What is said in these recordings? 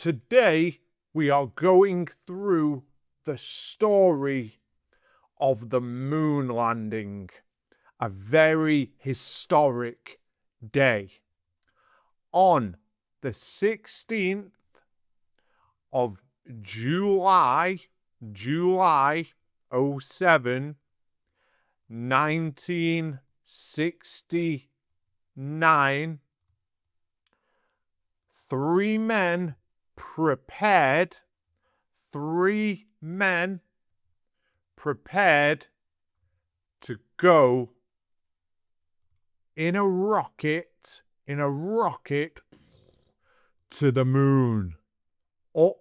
Today we are going through the story of the moon landing, a very historic day. On the 16th of July 07, 1969, three men prepared to go in a rocket to the moon, up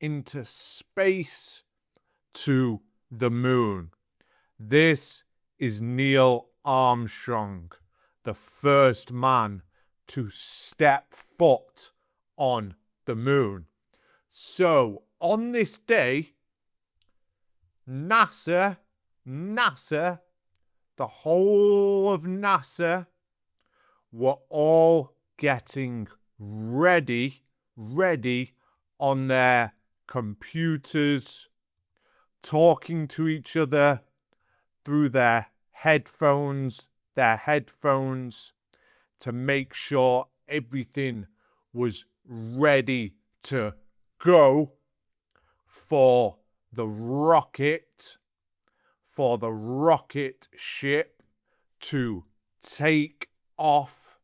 into space to the moon. This is Neil Armstrong, the first man to step foot on the moon. So on this day, NASA, the whole of NASA were all getting ready on their computers, talking to each other through their headphones to make sure everything was ready to go for the rocket ship to take off.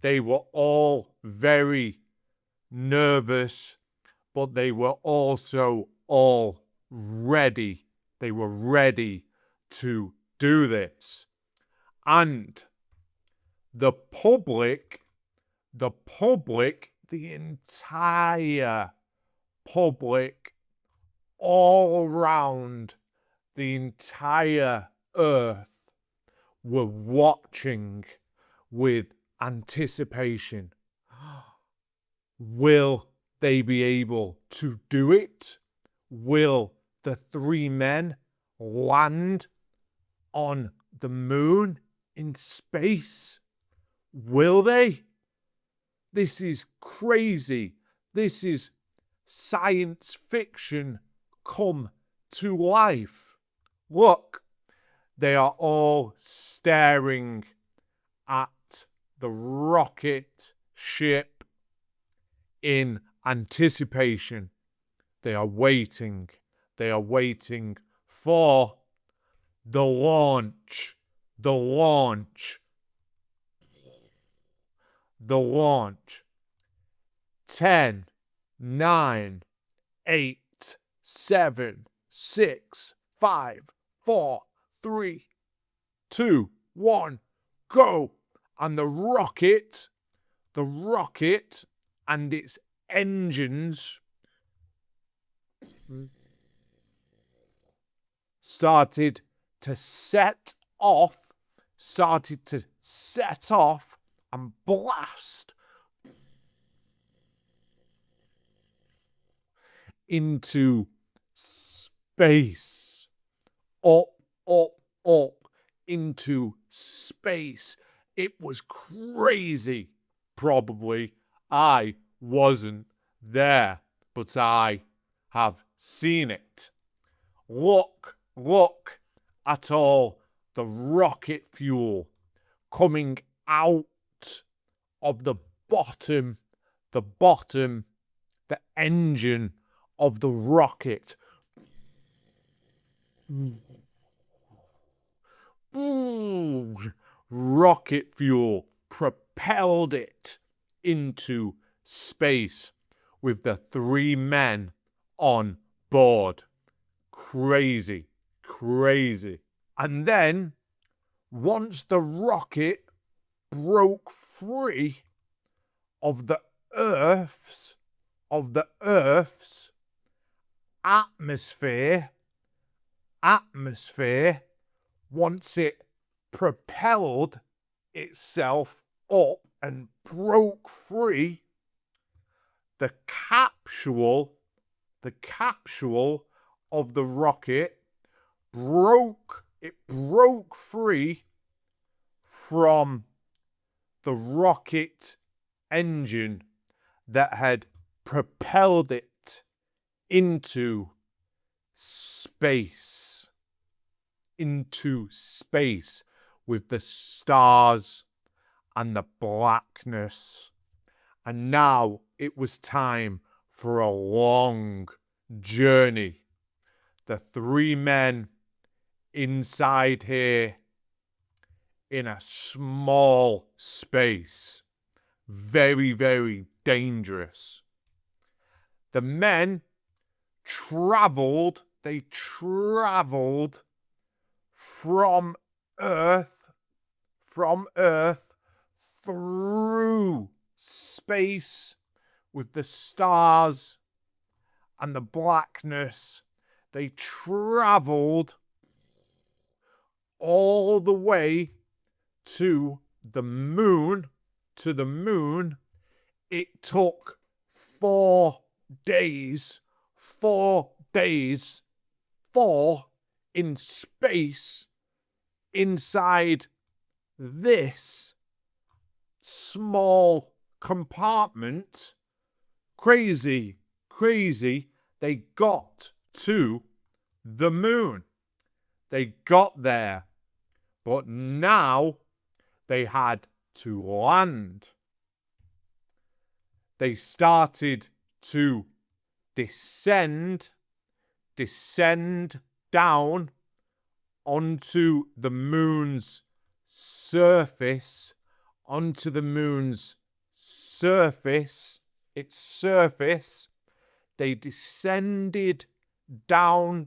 They were all very nervous, but they were also all ready. They were ready to do this. And the public, the entire public all around the entire earth were watching with anticipation. Will they be able to do it? Will the three men land on the moon in space? Will they? This is crazy. This is science fiction come to life. Look, they are all staring at the rocket ship in anticipation. They are waiting for the launch. The launch. 10, 9, 8, 7, 6, 5, 4, 3, 2, 1, go. And the rocket and its engines started to set off and blast into space, up into space. It was crazy. Probably I wasn't there, but I have seen it. Look at all the rocket fuel coming out of the bottom, the engine of the rocket. Rocket fuel propelled it into space with the three men on board. Crazy. And then, once the rocket broke free of the Earth's atmosphere, once it propelled itself up and broke free, the capsule of the rocket broke free from the rocket engine. that had propelled it into space. Into space with the stars and the blackness. And now it was time for a long journey. The three men inside here in a small space. Very, very dangerous. The men traveled, from Earth through space with the stars and the blackness. They traveled all the way to the moon. It took 4 days. 4 days. 4 in space inside this small compartment. Crazy. They got to the moon. They got there. But now they had to land. They started to descend down onto the moon's surface, its surface. They descended down,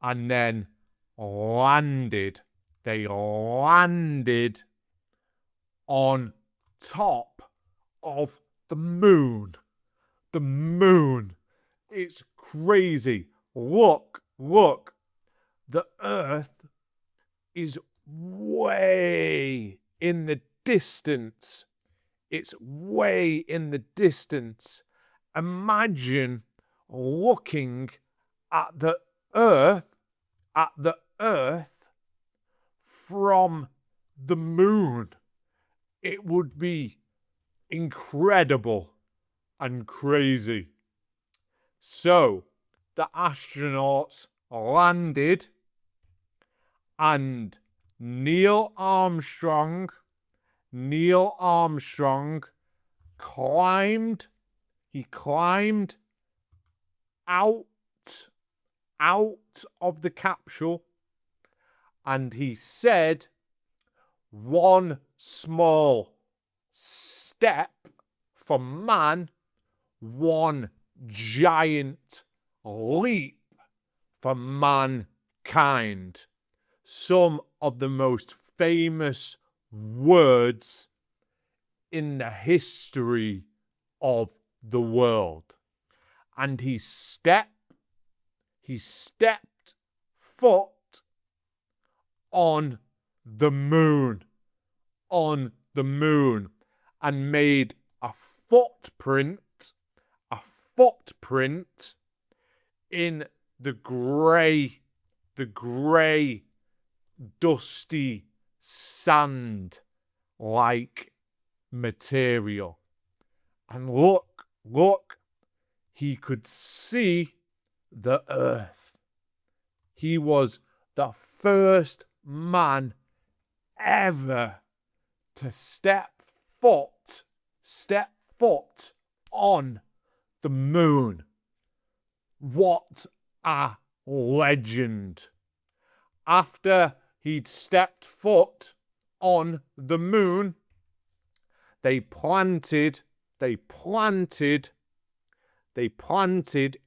and then landed. They landed on top of the moon. The moon. It's crazy. Look. The Earth is way in the distance. It's way in the distance. Imagine looking at the Earth from the moon. It would be incredible and crazy. So the astronauts landed, and Neil Armstrong climbed out of the capsule, and he said, "One small step for man, one giant leap for mankind." Some of the most famous words in the history of the world. And he stepped foot on the moon, and made a footprint in the grey, dusty sand-like material. And look, he could see the Earth. He was the first man ever to step foot on the moon. What a legend. After he'd stepped foot on the moon, they planted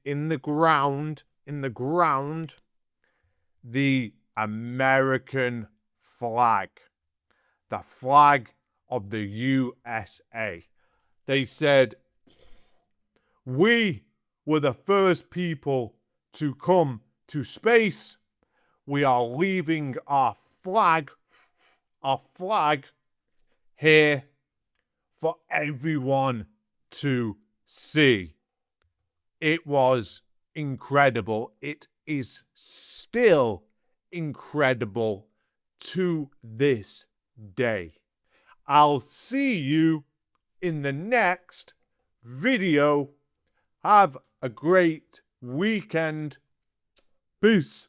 in the ground the American flag, the flag of the USA. They said, "We were the first people to come to space. We are leaving our flag here for everyone to see." It was incredible. It is still incredible to this day. I'll see you in the next video. Have a great weekend. Peace.